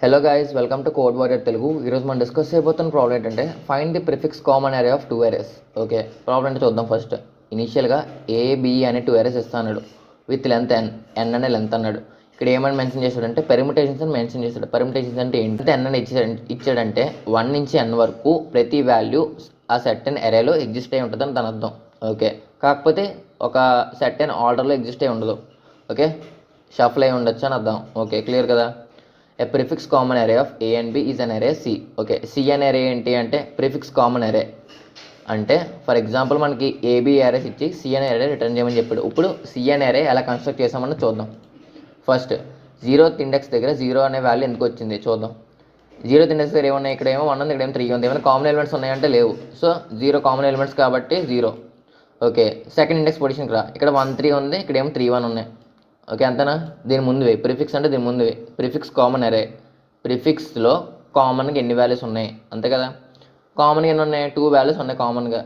Hello guys, welcome to Code Warrior Telugu. ఈరోజు మనం discuss చేయబోతున్న ప్రాబ్లం ఏంటంటే find the prefix common array of 2 arrays. Okay, problem అంటే చూద్దాం. ఫస్ట్ ఇనీషియల్గా ఏబి అనే 2 అరేస్ ఇస్తాడు విత్ లెంత్ ఎన్ అనే లెంత్ అన్నాడు. ఇక్కడ ఏమని మెన్షన్ చేశాడంటే పెర్మిటేషన్స్ అని మెన్షన్ చేశాడు. పెర్మిటేషన్స్ అంటే ఏంటి? ఎన్ అని ఇచ్చాడంటే 1 నుంచి n వరకు ప్రతి వాల్యూ ఆ సెట్ అండ్ అరేలో ఎగ్జిస్ట్ అయి ఉంటుందని దాని అర్థం. ఓకే, కాకపోతే ఒక సెట్ అండ్ ఆర్డర్లో ఎగ్జిస్ట్ అయి ఉండదు. ఓకే, షఫల్ అయి ఉండొచ్చు అని అర్థం. ఓకే, క్లియర్ కదా? A prefix common array of A and B is an array C. Okay, C అనే అరే ఏంటి అంటే ప్రిఫిక్స్ కామన్ అరే. అంటే ఫర్ ఎగ్జాంపుల్ మనకి ఏబి అరేస్ ఇచ్చి సి అనే అరే రిటర్న్ చేయమని చెప్పాడు. ఇప్పుడు సి అనే అరే ఎలా కన్స్ట్రక్ట్ చేసామని చూద్దాం. ఫస్ట్ 0th ఇండెక్స్ దగ్గర 0 అనే వాల్యూ ఎందుకు వచ్చింది చూద్దాం. 0th ఇండెక్స్ దగ్గర ఏమున్నాయి? ఇక్కడ ఏమో 1 ఉంది, ఇక్కడ ఏమో 3 ఉంది. ఏమైనా కామన్ ఎలిమెంట్స్ ఉన్నాయంటే లేవు. సో 0 కామన్ ఎలిమెంట్స్ కాబట్టి 0. ఓకే, సెకండ్ ఇండెక్స్ పొజిషన్కి రా. ఇక్కడ 1 3 ఉంది, ఇక్కడ ఏమో 3 1 ఉన్నాయి. ఓకే, అంతేనా? దీని ముందువే ప్రిఫిక్స్ అంటే దీని ముందువే ప్రిఫిక్స్ కామన్ అరే. ప్రిఫిక్స్లో కామన్గా ఎన్ని వాల్యూస్ ఉన్నాయి అంతే కదా? కామన్గా ఎన్ని ఉన్నాయి? 2 వాల్యూస్ ఉన్నాయి కామన్గా.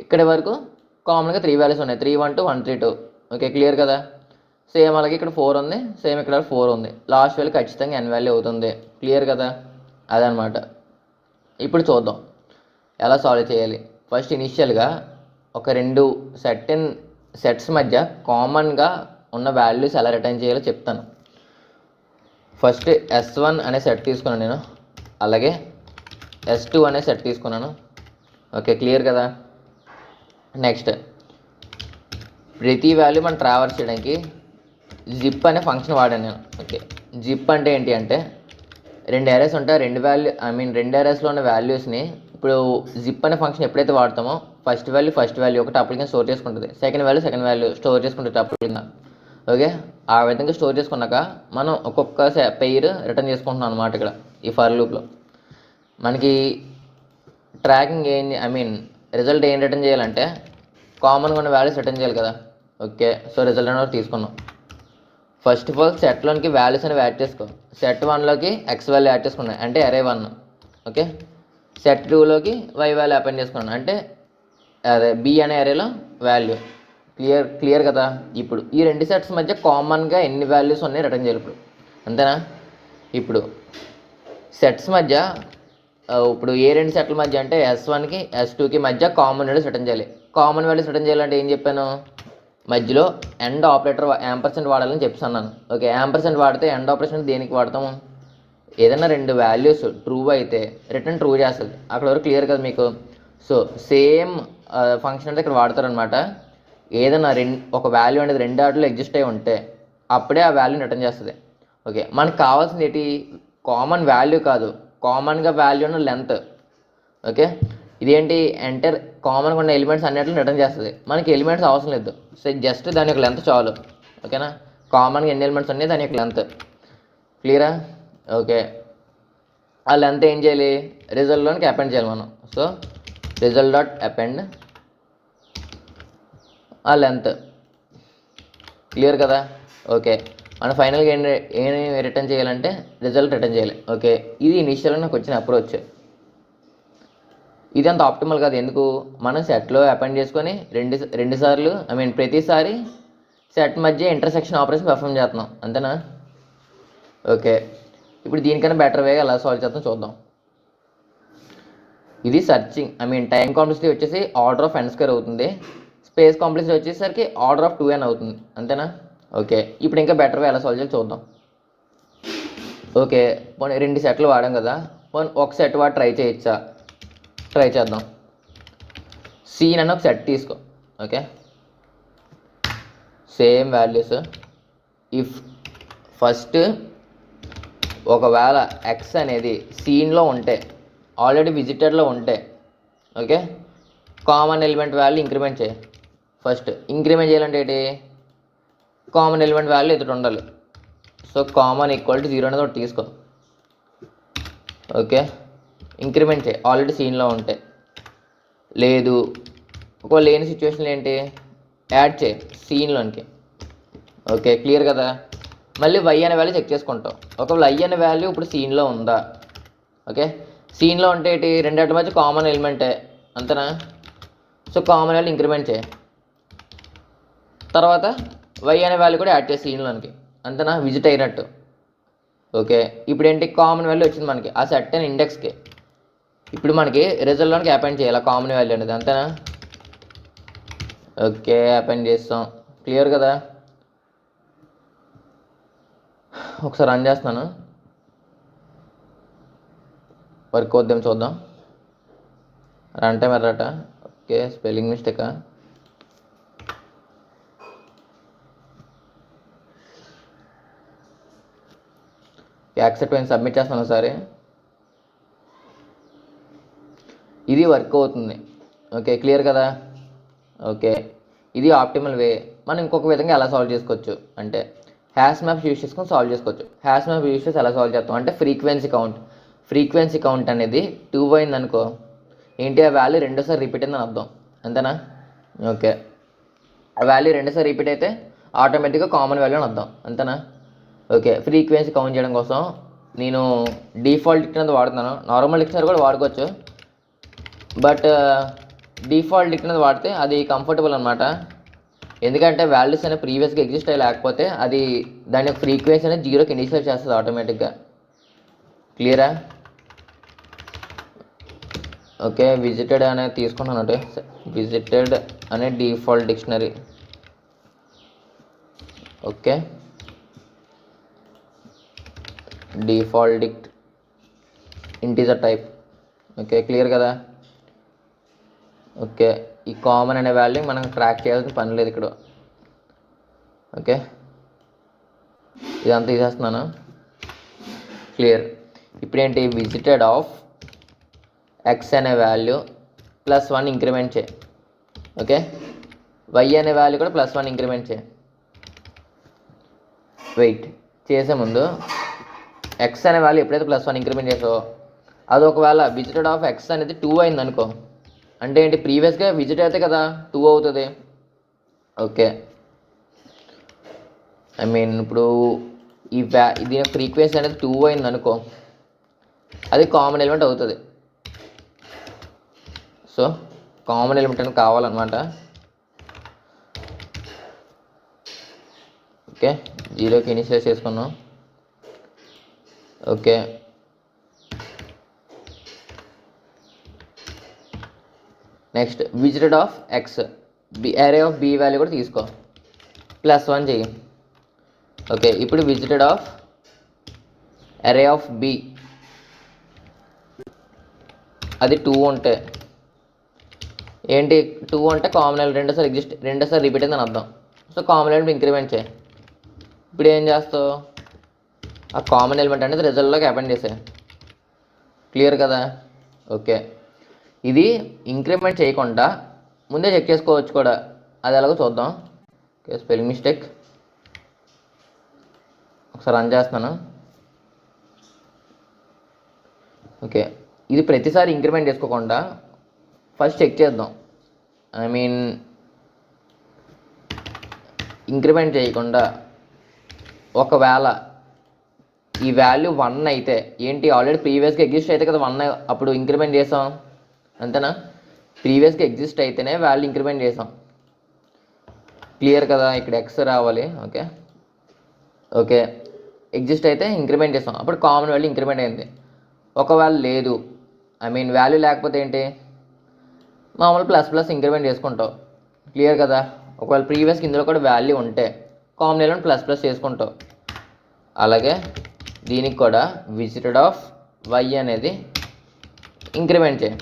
ఇక్కడి వరకు కామన్గా 3 వాల్యూస్ ఉన్నాయి, 3 1 2 1 3 2. ఓకే, క్లియర్ కదా? సేమ్ అలాగే ఇక్కడ 4 ఉంది, సేమ్ ఇక్కడ 4 ఉంది. లాస్ట్ వాల్యూ ఖచ్చితంగా n వాల్యూ అవుతుంది. క్లియర్ కదా? అదనమాట. ఇప్పుడు చూద్దాం ఎలా సాల్వ్ చేయాలి. ఫస్ట్ ఇనిషియల్గా ఒక 2 సెట్స్ మధ్య కామన్గా ఉన్న వాల్యూస్ ఎలా రిటర్న్ చేయాలో చెప్తాను. ఫస్ట్ S1 అనే సెట్ తీసుకున్నాను నేను, అలాగే S2 అనే సెట్ తీసుకున్నాను. ఓకే, క్లియర్ కదా? నెక్స్ట్ ప్రతి వాల్యూ మనం ట్రావర్స్ చేయడానికి జిప్ అనే ఫంక్షన్ వాడాను నేను. ఓకే, జిప్ అంటే ఏంటి అంటే 2 అరేస్ ఉంటాయి, 2 అరేస్లో ఉన్న వాల్యూస్ని ఇప్పుడు జిప్ అనే ఫంక్షన్ ఎప్పుడైతే వాడతామో ఫస్ట్ వాల్యూ ఒక టపుల్ కింద స్టోర్ చేసుకుంటుంది, సెకండ్ వాల్యూ స్టోర్ చేసుకుంటుంది టపుల్ కింద. ఓకే, ఆ విధంగా స్టోర్ చేసుకున్నాక మనం ఒక్కొక్క పెయిర్ రిటర్న్ చేసుకుంటున్నాం అనమాట. ఇక్కడ ఈ ఫర్ లూప్లో మనకి ట్రాకింగ్ రిజల్ట్ ఏం రిటర్న్ చేయాలంటే కామన్గా ఉన్న వాల్యూస్ రిటర్న్ చేయాలి కదా. ఓకే, సో రిజల్ట్ అనేది తీసుకున్నాం. ఫస్ట్ ఆఫ్ ఆల్ సెట్లోనికి వాల్యూస్ అనేవి యాడ్ చేసుకో. సెట్ 1లోకి ఎక్స్ వాల్యూ యాడ్ చేసుకున్నాను అంటే అరే 1. ఓకే, సెట్ 2లోకి వై వాల్యూ అపెండ్ చేసుకున్నాను అంటే అదే బి అనే అరేలో వాల్యూ. క్లియర్ కదా? ఇప్పుడు ఈ 2 సెట్స్ మధ్య కామన్గా ఎన్ని వాల్యూస్ ఉన్నాయి రిటర్న్ చేయాలి ఇప్పుడు, అంతేనా? ఇప్పుడు సెట్స్ మధ్య ఇప్పుడు ఏ 2 సెట్ల మధ్య అంటే S1కి S2కి మధ్య కామన్ వాల్యూస్ రిటర్న్ చేయాలి. కామన్ వాల్యూస్ రిటర్న్ చేయాలంటే ఏం చెప్పాను? మధ్యలో ఎండ్ ఆపరేటర్ యాంపర్సెంట్ వాడాలని చెప్తున్నాను. ఓకే, యాంపర్సెంట్ వాడితే ఎండ్ ఆపరేషన్ దేనికి వాడతాము? ఏదైనా 2 వాల్యూస్ ట్రూ అయితే రిటర్న్ ట్రూ చేస్తుంది. అక్కడ వరకు క్లియర్ కదా మీకు? సో సేమ్ ఫంక్షన్ అంటే ఇక్కడ వాడతారనమాట. ఏదైనా ఒక వాల్యూ అనేది 2 ఆటలో ఎగ్జిస్ట్ అయి ఉంటే అప్పుడే ఆ వాల్యూని రిటర్న్ చేస్తుంది. ఓకే, మనకు కావాల్సింది ఏంటి? కామన్ వాల్యూ కాదు, కామన్గా వాల్యూను లెంత్. ఓకే, ఇదేంటి ఎంటర్ కామన్గా ఉన్న ఎలిమెంట్స్ అన్నిటిని రిటర్న్ చేస్తుంది. మనకి ఎలిమెంట్స్ అవసరం లేదు, సో జస్ట్ దాని యొక్క లెంత్ చాలు. ఓకేనా? కామన్గా ఎన్ని ఎలిమెంట్స్ ఉన్నాయి దాని యొక్క లెంత్. క్లియరా? ఓకే, ఆ లెంత్ ఏం చేయాలి? రిజల్ట్లోనికి అపెండ్ చేయాలి మనం. సో రిజల్ట్ డాట్ అపెండ్ ఆ లెంత్. క్లియర్ కదా? ఓకే, మనం ఫైనల్గా ఏమి రిటర్న్ చేయాలంటే రిజల్ట్ రిటర్న్ చేయాలి. ఓకే, ఇది ఇనిషియల్గా నాకు వచ్చిన అప్రోచ్. ఇది అంత ఆప్టిమల్ కాదు. ఎందుకు? మనం సెట్లో అపెండ్ చేసుకొని రెండు సార్లు ప్రతిసారి సెట్ మధ్య ఇంటర్సెక్షన్ ఆపరేషన్ పర్ఫామ్ చేస్తున్నాం, అంతేనా? ఓకే, ఇప్పుడు దీనికన్నా బెటర్ వేగా ఎలా సాల్వ్ చేస్తాం చూద్దాం. ఇది సర్చింగ్ టైం కాంప్లెక్సిటీ వచ్చేసి ఆర్డర్ ఆఫ్ n స్క్వేర్ అవుతుంది, స్పేస్ కాంప్లెక్సిటీ వచ్చేసరికి ఆర్డర్ ఆఫ్ 2n అవుతుంది, అంతేనా? ఓకే, ఇప్పుడు ఇంకా బెటర్ వే ఎలా సాల్వ్ చేయాలి చూద్దాం. ఓకే, పోనీ 2 సెట్లు వాడాం కదా, పోనీ ఒక సెట్ వాడు ట్రై చేద్దాం. సీన్ అని ఒక సెట్ తీసుకో. Okay, same values. If first ఒకవేళ ఎక్స్ అనేది సీన్లో ఉంటే, ఆల్రెడీ విజిటెడ్లో ఉంటే, okay, common element value increment చేయి. ఫస్ట్ ఇంక్రిమెంట్ చేయాలంటే ఏంటి? కామన్ ఎలిమెంట్ వాల్యూ ఎదుటి ఉండాలి. సో కామన్ ఈక్వల్ టు 0 అనేది ఒకటి తీసుకో. ఓకే, ఇంక్రిమెంట్ చేయి ఆల్రెడీ సీన్లో ఉంటే. లేదు, ఒకవేళ లేని సిచ్యువేషన్లో ఏంటి? యాడ్ చేయి సీన్లోనికి. ఓకే, క్లియర్ కదా? మళ్ళీ y అనే వాల్యూ చెక్ చేసుకుంటాం. ఒకవేళ y అనే వాల్యూ ఇప్పుడు సీన్లో ఉందా? ఓకే, సీన్లో ఉంటే ఏంటి? 2 మధ్య కామన్ ఎలిమెంటే, అంతేనా? సో కామన్ వాల్యూ ఇంక్రిమెంట్ చేయి. తర్వాత y అనే వాల్యూ కూడా యాడ్ చేసి సీన్లోనికి, అంతేనా? విజిట్ అయినట్టు. ఓకే, ఇప్పుడు ఏంటి కామన్ వాల్యూ వచ్చింది మనకి ఆ సర్టెన్ ఇండెక్స్కి. ఇప్పుడు మనకి రిజల్ట్లోనికి అపెండ్ చేయాలి కామన్ వాల్యూ అనేది, అంతేనా? ఓకే, అపెండ్ చేస్తాం. క్లియర్ కదా? ఒకసారి రన్ చేస్తున్నాను, వర్క్ అవుద్దాం చూద్దాం. రన్ టైం ఎర్రట. ఓకే, స్పెల్లింగ్ మిస్టేకా? యాక్సెప్ట్ అయిన సబ్మిట్ చేస్తాను ఒకసారి. ఇది వర్క్ అవుతుంది. ఓకే, క్లియర్ కదా? ఓకే, ఇది ఆప్టిమల్ వే. మనం ఇంకొక విధంగా ఎలా సాల్వ్ చేసుకోవచ్చు అంటే హ్యాష్ మ్యాప్స్ యూస్ చేసుకొని సాల్వ్ చేసుకోవచ్చు. హ్యాష్ మ్యాప్ యూస్ చేసి ఎలా సాల్వ్ చేస్తాం అంటే ఫ్రీక్వెన్సీ కౌంట్ అనేది 2 అయింది అనుకో, ఏంటి ఆ వాల్యూ రెండోసారి రిపీట్ అయిందని అర్థం, అంతేనా? ఓకే, ఆ వాల్యూ రెండోసారి రిపీట్ అయితే ఆటోమేటిక్గా కామన్ వాల్యూ అని అర్థం, అంతేనా? ఓకే, ఫ్రీక్వెన్సీ కౌంట్ చేయడం కోసం నేను డిఫాల్ట్ డిక్షనరీ వాడుతున్నాను. నార్మల్ డిక్షనరీ కూడా వాడుకోవచ్చు, బట్ డిఫాల్ట్ డిక్షనరీ వాడితే అది కంఫర్టబుల్ అనమాట. ఎందుకంటే వాల్యూస్ అనేవి ప్రీవియస్గా ఎగ్జిస్ట్ అయ్యి లేకపోతే అది దాని యొక్క ఫ్రీక్వెన్సీ అనేది 0కి ఇనిషియల్ చేస్తుంది ఆటోమేటిక్గా. క్లియరా? ఓకే, విజిటెడ్ అనేది తీసుకున్నాను అంటే విజిటెడ్ అనే default dictionary. Okay, default డిక్ట్ integer type. Okay, clear కదా? ఓకే, ఈ కామన్ అనే వాల్యూ మనం ట్రాక్ చేయాల్సిన పని లేదు ఇక్కడ. ఓకే, ఇదంతా తీసేస్తున్నాను. క్లియర్. ఇప్పుడు ఏంటి, విజిటెడ్ ఆఫ్ ఎక్స్ అనే వాల్యూ +1 ఇంక్రిమెంట్ చేయి. ఓకే, వై అనే వాల్యూ కూడా +1 ఇంక్రిమెంట్ చేయి. వెయిట్ చేసే ముందు ఎక్స్ అనే వాల్యూ ఎప్పుడైతే +1 ఇంక్రిమెంట్ చేసావో అది ఒకవేళ విజిటెడ్ ఆఫ్ ఎక్స్ అనేది 2 అయింది అనుకో, అంటే ఏంటి, ప్రీవియస్గా విజిట్ అయితే కదా 2 అవుతుంది. ఓకే, ఐ మీన్ ఇప్పుడు దీని ఫ్రీక్వెన్సీ అనేది 2 అయింది అనుకో, అది కామన్ ఎలిమెంట్ అవుతుంది. సో కామన్ ఎలిమెంట్ అనేది కావాలన్నమాట. ఓకే, 0కి ఇనిషియలైజ్ చేసుకున్నాం. Okay, next visited of x array of b value కూడా తీసుకో, +1 చెయ్యి. ఓకే, ఇప్పుడు visited of array of b అది 2 ఉంటే ఏంటి, 2 అంటే కామన్ ఎలిమెంట్ రెండోసారి రిపీట్ అయిందని అర్థం. సో కామన్ ఎలిమెంట్ ఇంక్రిమెంట్ చేయి. ఇప్పుడు ఏం చేస్తావు, ఆ కామన్ ఎలిమెంట్ అనేది రిజల్ట్లోకి అపెండ్ చేసాయి. క్లియర్ కదా? ఓకే, ఇది ఇంక్రిమెంట్ చేయకుండా ముందే చెక్ చేసుకోవచ్చు కూడా, అది ఎలాగో చూద్దాం. Okay, spelling mistake. ఒకసారి రన్ చేస్తున్నాను. ఓకే, ఇది ప్రతిసారి ఇంక్రిమెంట్ చేసుకోకుండా ఫస్ట్ చెక్ చేద్దాం. ఐ మీన్ ఇంక్రిమెంట్ చేయకుండా ఒకవేళ ఈ వాల్యూ 1 అయితే ఏంటి, ఆల్రెడీ ప్రీవియస్గా ఎగ్జిస్ట్ అయితే కదా 1 అప్పుడు ఇంక్రిమెంట్ చేసాం, అంతేనా? ప్రీవియస్గా ఎగ్జిస్ట్ అయితేనే వాల్యూ ఇంక్రిమెంట్ చేసాం. క్లియర్ కదా? ఇక్కడ ఎక్స్ రావాలి. ఓకే, ఓకే, ఎగ్జిస్ట్ అయితే ఇంక్రిమెంట్ చేసాం, అప్పుడు కామన్ వాల్యూ ఇంక్రిమెంట్ అయింది. ఒకవేళ లేదు, ఐ మీన్ వాల్యూ లేకపోతే ఏంటి, మామూలు ++ ఇంక్రిమెంట్ చేసుకుంటావు. క్లియర్ కదా? ఒకవేళ ప్రీవియస్కి ఇందులో కూడా వాల్యూ ఉంటే కామన్ ఎలిమెంట్ ++ చేసుకుంటావు. అలాగే దీనికి కూడా విజిటెడ్ ఆఫ్ వై అనేది ఇంక్రిమెంట్ చేయి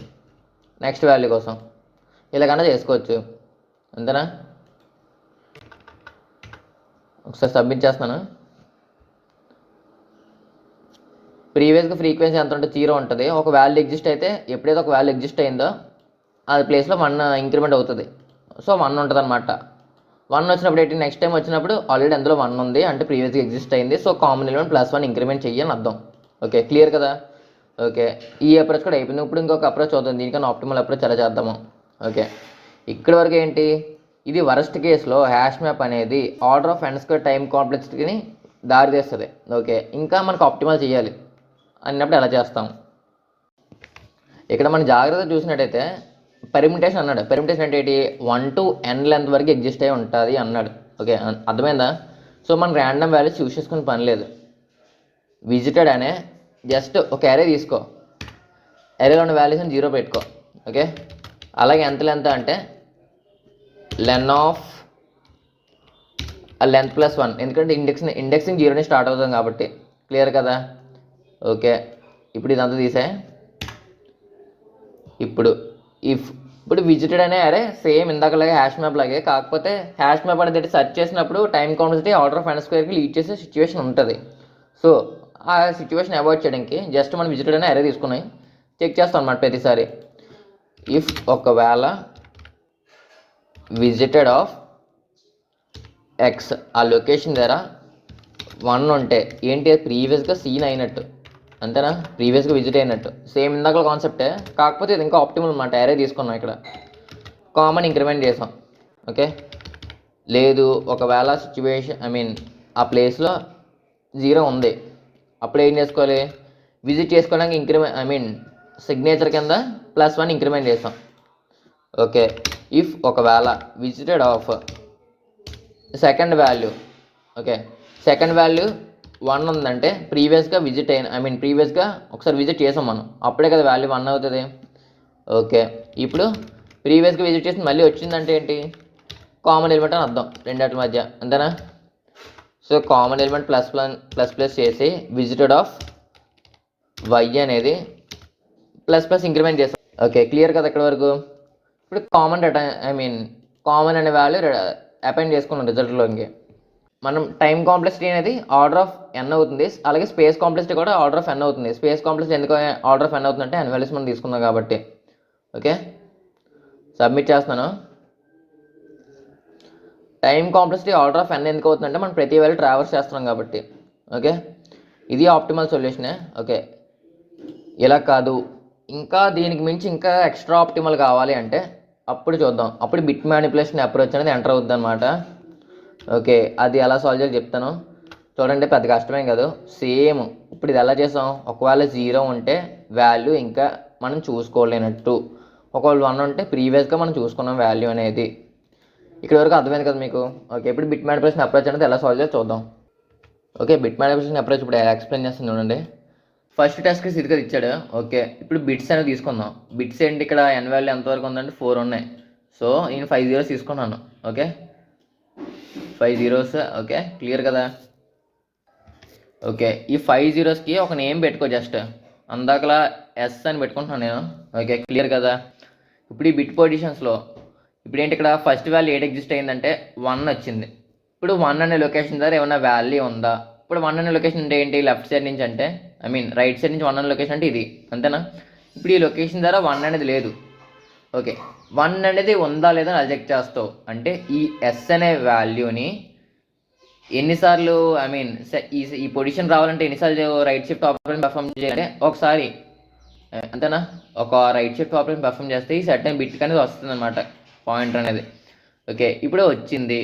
నెక్స్ట్ వాల్యూ కోసం. ఇలాగన్నా చేసుకోవచ్చు, అంతేనా? ఒకసారి సబ్మిట్ చేస్తాను. ప్రీవియస్గా ఫ్రీక్వెన్సీ ఎంత ఉంటే 0 ఉంటుంది. ఒక వాల్యూ ఎగ్జిస్ట్ అయితే ఎప్పుడైతే ఒక వాల్యూ ఎగ్జిస్ట్ అయిందో అది ప్లేస్లో 1 ఇంక్రిమెంట్ అవుతుంది. సో 1 ఉంటుంది అనమాట. 1 వచ్చినప్పుడు ఏంటి, నెక్స్ట్ టైం వచ్చినప్పుడు ఆల్రెడీ అందులో 1 ఉంది అంటే ప్రీవియస్గా ఎగ్జిస్ట్ అయింది. సో కామన్ ఎలిమెంట్ +1 ఇంక్రిమెంట్ చెయ్యని అర్థం. ఓకే, క్లియర్ కదా? ఓకే, ఈ అప్రోచ్ కూడా అయిపోయింది. ఇప్పుడు ఇంకొక అప్రోచ్ అవుతుంది, దీనికన్నా ఆప్టిమల్ అప్రోచ్ ఎలా చేద్దాము. ఓకే, ఇక్కడ వరకు ఏంటి, ఇది వరస్ట్ కేసులో హ్యాష్ మ్యాప్ అనేది ఆర్డర్ ఆఫ్ n² టైం కాంప్లెక్సిటీని దారితీస్తుంది. ఓకే, ఇంకా మనకు ఆప్టిమల్ చేయాలి అన్నప్పుడు ఎలా చేస్తాం. ఇక్కడ మనం జాగ్రత్తగా చూసినట్టయితే పెర్మిటేషన్ అన్నాడు. పెర్మిటేషన్ అంటే ఏంటి, 1 to n లెంత్ వరకు ఎగ్జిస్ట్ అయి ఉంటుంది అన్నాడు. ఓకే, అర్థమైందా? సో మనం ర్యాండమ్ వాల్యూస్ చూస్ చేసుకునే పని లేదు. విజిటెడ్ అనే జస్ట్ ఒక అరే తీసుకో, అరేలో ఉన్న వాల్యూస్ని 0 పెట్టుకో. ఓకే, అలాగే ఎంత అంటే లెన్ ఆఫ్ లెంత్ ప్లస్ 1, ఎందుకంటే ఇండెక్సింగ్ 0 స్టార్ట్ అవుతుంది కాబట్టి. క్లియర్ కదా? ఓకే, ఇప్పుడు ఇదంతా తీసే. ఇప్పుడు విజిటెడ్ అనే అరే సేమ్ ఇందాకలాగే హ్యాష్ మ్యాప్ లాగే, కాకపోతే హ్యాష్ మ్యాప్ అనేది సెర్చ్ చేసినప్పుడు time complexity order of n స్క్వేర్కి లీడ్ చేసే సిచ్యువేషన్ ఉంటుంది. సో ఆ సిచ్యువేషన్ అవాయిడ్ చేయడానికి జస్ట్ మనం విజిటెడ్ అనే అరే తీసుకున్నాయి చెక్ చేస్తాం అన్నమాట ప్రతిసారి. ఇఫ్ ఒకవేళ విజిటెడ్ ఆఫ్ ఎక్స్ ఆ లొకేషన్ దగ్గర 1 ఉంటే ఏంటి, ప్రీవియస్గా సీన్ అయినట్టు, అంతేనా? ప్రీవియస్గా విజిట్ అయినట్టు, సేమ్ ఇందాక కాన్సెప్టే, కాకపోతే ఇది ఇంకా ఆప్టిమల్ అన్నమాట. అరే తీసుకున్నాం, ఇక్కడ కామన్ ఇంక్రిమెంట్ చేసాం. ఓకే, లేదు ఒకవేళ సిచ్యువేషన్ ఆ ప్లేస్లో 0 ఉంది, అప్పుడు ఏం చేసుకోవాలి, విజిట్ చేసుకోవడానికి ఇంక్రిమెంట్ సిగ్నేచర్ కింద +1 ఇంక్రిమెంట్ చేసాం. ఓకే, ఇఫ్ ఒకవేళ visited of second value, okay second value 1 ఉందంటే ప్రీవియస్గా విజిట్ ప్రీవియస్గా ఒకసారి విజిట్ చేసాం మనం, అప్పుడే కదా వాల్యూ 1 అవుతుంది. ఓకే, ఇప్పుడు ప్రీవియస్గా విజిట్ చేసి మళ్ళీ వచ్చిందంటే ఏంటి, కామన్ ఎలిమెంట్ అని అర్థం రెండింటి మధ్య, అంతేనా? సో కామన్ ఎలిమెంట్ ప్లస్ చేసి విజిటెడ్ ఆఫ్ వై అనేది ++ ఇంక్రిమెంట్ చేస్తాం. ఓకే, క్లియర్ కదా ఇక్కడ వరకు? ఇప్పుడు కామన్ అనే వాల్యూ అపెండ్ చేసుకున్నాం రిజల్ట్లోకి. మనం టైం కాంప్లెక్సిటీ అనేది ఆర్డర్ ఆఫ్ n అవుతుంది, అలాగే స్పేస్ కాంప్లెక్సిటీ కూడా ఆర్డర్ ఆఫ్ n అవుతుంది. స్పేస్ కాంప్లెక్సిటీ ఎందుకు ఆర్డర్ ఆఫ్ n అవుతుందంటే n వాల్యూస్ మనం తీసుకున్నాం కాబట్టి. ఓకే, సబ్మిట్ చేస్తున్నాను. Time complexity order of n ఎందుకు అవుతుందంటే మనం ప్రతి వాల్యూ ట్రావర్స్ చేస్తున్నాం కాబట్టి. ఓకే, ఇది ఆప్టిమల్ సొల్యూషనే. ఓకే, ఇలా కాదు ఇంకా దీనికి మించి ఇంకా ఎక్స్ట్రా ఆప్టిమల్ కావాలి అంటే అప్పుడు చూద్దాం, అప్పుడు బిట్ మ్యానిపులేషన్ అప్రోచ్ అనేది ఎంటర్ అవుతుంది అనమాట. ఓకే, అది ఎలా సాల్వ్ చేయాలో చెప్తాను చూడండి, పెద్ద కష్టమేం కాదు. సేమ్ ఇప్పుడు ఇది ఎలా చేసాం, ఒకవేళ 0 ఉంటే వాల్యూ ఇంకా మనం చూసుకోలేనట్టు, ఒకవేళ 1 ఉంటే ప్రీవియస్గా మనం చూసుకున్నాం వాల్యూ అనేది. ఇక్కడ వరకు అర్థమైంది కదా మీకు? ఓకే, ఇప్పుడు బిట్ మ్యానిపులేషన్ అప్రోచ్ అనేది ఎలా సాల్వ్ చేయాలో చూద్దాం. ఓకే, బిట్ మ్యానిపులేషన్ అప్రోచ్ ఇప్పుడు ఎక్స్ప్లెయిన్ చేస్తాను చూడండి. ఫస్ట్ టెస్ట్కి సిరిగా ఇచ్చాడు. ఓకే, ఇప్పుడు బిట్స్ అనేది తీసుకుందాం. బిట్స్ ఏంటి, ఇక్కడ n వాల్యూ ఎంతవరకు ఉందంటే 4 ఉన్నాయి. సో నేను 5 zeros తీసుకున్నాను. Okay, 5 zeros. ఓకే, క్లియర్ కదా? ఓకే, ఈ 5 zerosకి ఒక నేమ్ పెట్టుకో, జస్ట్ అందాకలా ఎస్ అని పెట్టుకుంటున్నాను నేను. ఓకే, క్లియర్ కదా? ఇప్పుడు ఈ బిట్ పొజిషన్స్లో ఇప్పుడు ఏంటి, ఇక్కడ ఫస్ట్ వాల్యూ 8 ఎగ్జిస్ట్ అయిందంటే 1 వచ్చింది. ఇప్పుడు 1 అనే లొకేషన్ దగ్గర ఏమైనా వాల్యూ ఉందా? ఇప్పుడు 1 అనే లొకేషన్ అంటే ఏంటి, లెఫ్ట్ సైడ్ నుంచి అంటే రైట్ సైడ్ నుంచి 1 అనే లొకేషన్ అంటే ఇది, అంతేనా? ఇప్పుడు ఈ లొకేషన్ ద్వారా 1 అనేది లేదు. ఓకే, 1 అనేది ఉందా లేదా అని చెక్ చేస్తావు అంటే ఈ ఎస్ అనే వాల్యూని ఎన్నిసార్లు ఈ పొజిషన్ రావాలంటే ఎన్నిసార్లు రైట్ షిఫ్ట్ ఆపరేషన్ పర్ఫామ్ చేయాలంటే ఒకసారి, అంతేనా? ఒక రైట్ షిఫ్ట్ ఆపరేషన్ పర్ఫామ్ చేస్తే ఈ సెట్ అండ్ బిట్ అనేది వస్తుంది అనమాట, పాయింటర్ అనేది. ఓకే, ఇప్పుడు వచ్చింది.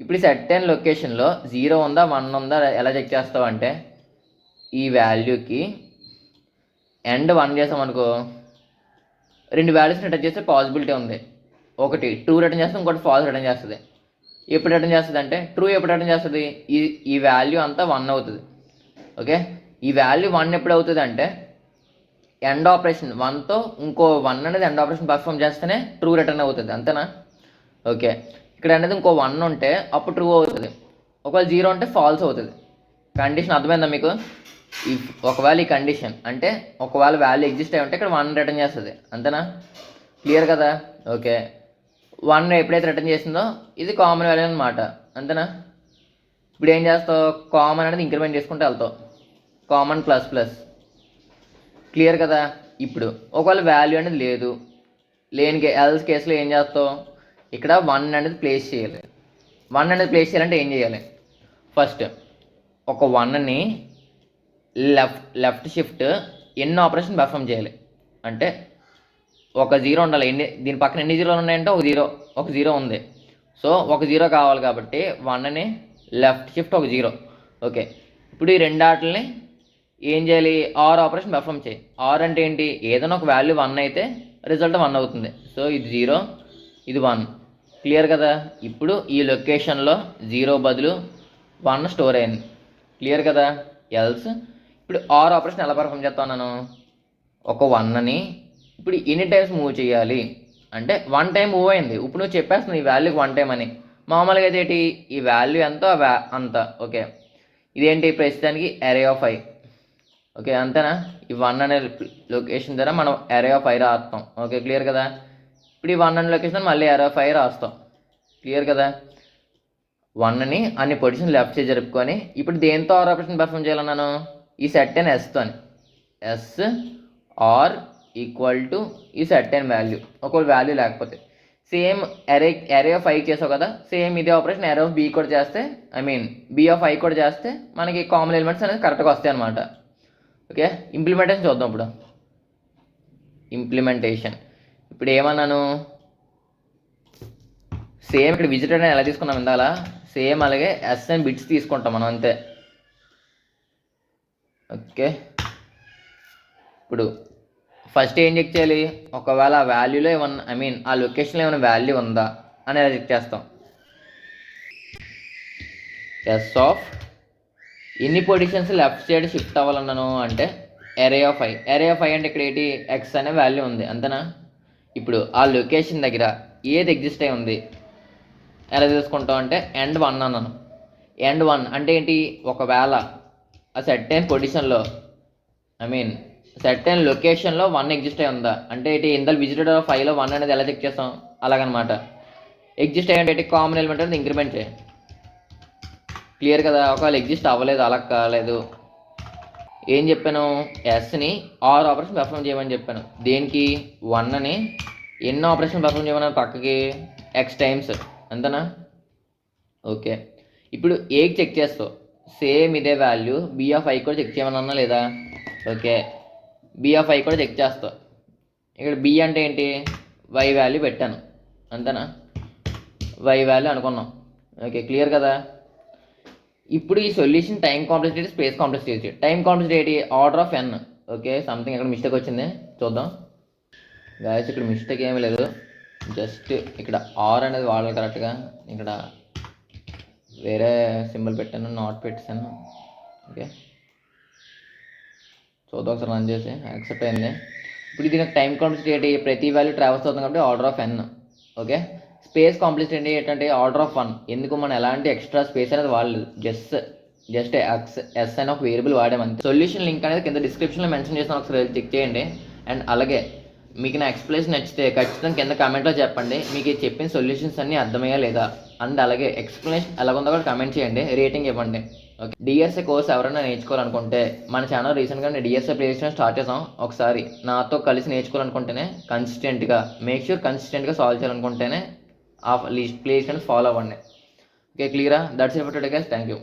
ఇప్పుడు సెట్ అండ్ లొకేషన్లో 0 ఉందా 1 ఉందా ఎలా చెక్ చేస్తావు అంటే ఈ వాల్యూకి ఎండ్ 1 చేసామనుకో, 2 వాల్యూస్ రిటర్న్ చేస్తే పాసిబిలిటీ ఉంది. ఒకటి ట్రూ రిటర్న్ చేస్తుంది, ఇంకోటి ఫాల్స్ రిటర్న్ చేస్తుంది. ఎప్పుడు రిటర్న్ చేస్తుంది అంటే ట్రూ ఎప్పుడు రిటర్న్ చేస్తుంది, ఈ వాల్యూ అంతా 1 అవుతుంది. ఓకే, ఈ వాల్యూ 1 ఎప్పుడు అవుతుంది అంటే ఎండ్ ఆపరేషన్ 1తో ఇంకో 1 అనేది ఎండ్ ఆపరేషన్ పర్ఫామ్ చేస్తేనే ట్రూ రిటర్న్ అవుతుంది, అంతేనా? ఓకే, ఇక్కడ అనేది ఇంకో 1 ఉంటే అప్పుడు ట్రూ అవుతుంది, ఒకవేళ 0 ఉంటే ఫాల్స్ అవుతుంది. కండిషన్ అర్థమైందా మీకు? ఒకవేళ ఈ కండిషన్ అంటే ఒకవేళ వాల్యూ ఎగ్జిస్ట్ అయి ఉంటే ఇక్కడ 1 రిటర్న్ చేస్తుంది, అంతేనా? క్లియర్ కదా? ఓకే, 1 ఎప్పుడైతే రిటర్న్ చేసిందో ఇది కామన్ వాల్యూ అనమాట, అంతేనా? ఇప్పుడు ఏం చేస్తావు, కామన్ అనేది ఇంక్రిమెంట్ చేసుకుంటూ వెళ్తావు, కామన్ ++. క్లియర్ కదా? ఇప్పుడు ఒకవేళ వాల్యూ అనేది లేదు, లేని ఎల్స్ కేసులో ఏం చేస్తావు, ఇక్కడ 1 అనేది ప్లేస్ చేయాలి. 1 అనేది ప్లేస్ చేయాలంటే ఏం చేయాలి, ఫస్ట్ ఒక 1ని లెఫ్ట్ షిఫ్ట్ ఎన్ని ఆపరేషన్ పర్ఫామ్ చేయాలి అంటే ఒక 0 ఉండాలి. దీని పక్కన ఎన్ని 0 ఉన్నాయంటే ఒక జీరో ఉంది. సో ఒక 0 కావాలి కాబట్టి 1ని లెఫ్ట్ షిఫ్ట్ ఒక 0. ఓకే, ఇప్పుడు ఈ రెండు ఆటల్ని ఏం చేయాలి, ఆర్ ఆపరేషన్ పర్ఫామ్ చేయి. ఆర్ అంటే ఏంటి, ఏదైనా ఒక వాల్యూ 1 అయితే రిజల్ట్ 1 అవుతుంది. సో ఇది 0, ఇది 1. క్లియర్ కదా? ఇప్పుడు ఈ లొకేషన్లో 0 బదులు 1 స్టోర్ అయింది. క్లియర్ కదా? ఎల్స్ ఇప్పుడు ఆర్ ఆపరేషన్ ఎలా పర్ఫామ్ చేస్తాను నేను, ఒక 1ని ఇప్పుడు ఎన్ని టైమ్స్ మూవ్ చేయాలి అంటే 1 టైం మూవ్ అయింది, ఇప్పుడు నువ్వు చెప్పేస్తున్నావు ఈ వాల్యూకి 1 టైం అని. మామూలుగా అయితే ఏంటి, ఈ వాల్యూ ఎంతో అంత. ఓకే, ఇదేంటి ప్రస్తుతానికి అరే ఆఫ్ ఐ. ఓకే అంతేనా, ఈ 1 అనే లొకేషన్ ద్వారా మనం అరే ఆఫ్ ఐ రాస్తాం. ఓకే క్లియర్ కదా. ఇప్పుడు ఈ 1 అనే లొకేషన్ మళ్ళీ అరే ఆఫ్ ఐ రాస్తాం. క్లియర్ కదా. 1ని అన్ని పొజిషన్ లెఫ్ట్ సైడ్ జరుపుకొని ఇప్పుడు దేంతో ఆర్ ఆపరేషన్ పర్ఫామ్ చేయాలన్నాను, ఈ సెట్ అండ్ ఎస్తో. ఎస్ ఆర్ ఈక్వల్ టు ఈ సెట్ అండ్ వాల్యూ, ఒకవేళ వాల్యూ లేకపోతే సేమ్ అరే ఆఫ్ ఐ చేసావు కదా, సేమ్ ఇదే ఆపరేషన్ అరే ఆఫ్ బి కూడా చేస్తే, బి ఆఫ్ ఐ కూడా చేస్తే మనకి కామన్ ఎలిమెంట్స్ అనేది కరెక్ట్గా వస్తాయి అనమాట. ఓకే, ఇంప్లిమెంటేషన్ చూద్దాం. ఇప్పుడు ఇంప్లిమెంటేషన్ ఇప్పుడు ఏమన్నాను, సేమ్ ఇక్కడ విజిటర్ అని ఎలా తీసుకున్నాం ఇందాల, సేమ్ అలాగే ఎస్ అండ్ బిట్స్ తీసుకుంటాం మనం అంతే. ఓకే, ఇప్పుడు ఫస్ట్ ఏం చెక్ చేయాలి, ఒకవేళ ఆ వాల్యూలో ఏమన్నా ఆ లొకేషన్లో ఏమైనా వాల్యూ ఉందా అని ఎలా చెక్ చేస్తాం. ఎస్ ఆఫ్ ఎన్ని పొజిషన్స్ లెఫ్ట్ సైడ్ షిఫ్ట్ అవ్వాలన్నాను అంటే అరే ఆఫ్ ఐ. అరే ఆఫ్ ఐ అంటే ఇక్కడ ఏంటి, ఎక్స్ అనే వాల్యూ ఉంది అంతేనా. ఇప్పుడు ఆ లొకేషన్ దగ్గర ఏది ఎగ్జిస్ట్ అయి ఉంది ఎలా తీసుకుంటాం అంటే ఎండ్ 1 అన్నాను. ఎండ్ 1 అంటే ఏంటి, ఒకవేళ ఆ సర్టెన్ పొజిషన్లో సర్టెన్ లొకేషన్లో 1 ఎగ్జిస్ట్ అయి ఉందా అంటే ఏంటి, ఇందులో విజిటెడ్ ఆఫ్ 5లో 1 అనేది ఎలా చెక్ చేస్తాం అలాగనమాట. ఎగ్జిస్ట్ అయ్యి అంటే కామన్ ఎలిమెంట్ అనేది ఇంక్రిమెంట్ చేయాలి. క్లియర్ కదా. ఒకవేళ ఎగ్జిస్ట్ అవ్వలేదు, అలా కాలేదు, ఏం చెప్పాను, ఎస్ని ఆర్ ఆపరేషన్ పర్ఫామ్ చేయమని చెప్పాను. దేనికి, 1ని ఎన్ని ఆపరేషన్ పర్ఫామ్ చేయమని పక్కకి ఎక్స్ టైమ్స్ అంతేనా. ఓకే, ఇప్పుడు ఏకి చెక్ చేస్తావు, సేమ్ ఇదే వాల్యూ బి ఆఫ్ ఐ కూడా చెక్ చేయమన్నా లేదా. ఓకే, బి ఆఫ్ ఐ కూడా చెక్ చేస్తావు. ఇక్కడ బి అంటే ఏంటి, వై వాల్యూ పెట్టాను అంతేనా, వై వాల్యూ అనుకున్నాం. ఓకే క్లియర్ కదా. ఇప్పుడు ఈ solution time complexity, space complexity. Time complexity order of N. Okay, something ఇక్కడ మిస్టేక్ వచ్చింది చూద్దాం గాయస్. ఇక్కడ మిస్టేక్ ఏమీ లేదు, జస్ట్ ఇక్కడ ఆర్ అనేది వాడాలి కరెక్ట్గా. ఇక్కడ వేరే సింబల్ పెట్టాను, నాట్ పెట్టాను. ఓకే చూద్దాం ఒకసారి రన్ చేసి, యాక్సెప్ట్ అయింది. ఇప్పుడు ఇది నాకు టైం కాంప్లెక్సిటీ ప్రతి వాల్యూ ట్రావెల్స్ అవుతుంది కాబట్టి order of N. Okay, space complexity ఏంటంటే ఆర్డర్ ఆఫ్ 1. ఎందుకు మనం ఎలాంటి ఎక్స్ట్రా స్పేస్ అనేది వాడలేదు, జస్ట్ ఎస్ అని ఒక వేరియబుల్ వాడామంతే. సొల్యూషన్ లింక్ అనేది కింద డిస్క్రిప్షన్లో మెన్షన్ చేస్తాను, ఒకసారి చెక్ చేయండి. అండ్ అలాగే మీకు నా ఎక్స్ప్లెనేషన్ నచ్చితే ఖచ్చితంగా కింద కామెంట్లో చెప్పండి మీకు చెప్పిన సొల్యూషన్స్ అన్నీ అర్థమయ్యా లేదా. అండ్ అలాగే ఎక్స్ప్లెనేషన్ ఎలా ఉందో కూడా కామెంట్ చేయండి, రేటింగ్ ఇవ్వండి. ఓకే, డిఎస్ఏ కోర్స్ ఎవరైనా నేర్చుకోవాలనుకుంటే మన ఛానల్ రీసెంట్గా నేను డిఎస్ఏ ప్లేలిస్ట్ స్టార్ట్ చేసాం. ఒకసారి నాతో కలిసి నేర్చుకోవాలనుకుంటేనే కన్సిస్టెంట్గా సాల్వ్ చేయాలనుకుంటేనే ఆ ప్లేలిస్ట్ ఫాలో అవ్వండి. ఓకే క్లియరా. That's it for today guys, thank you.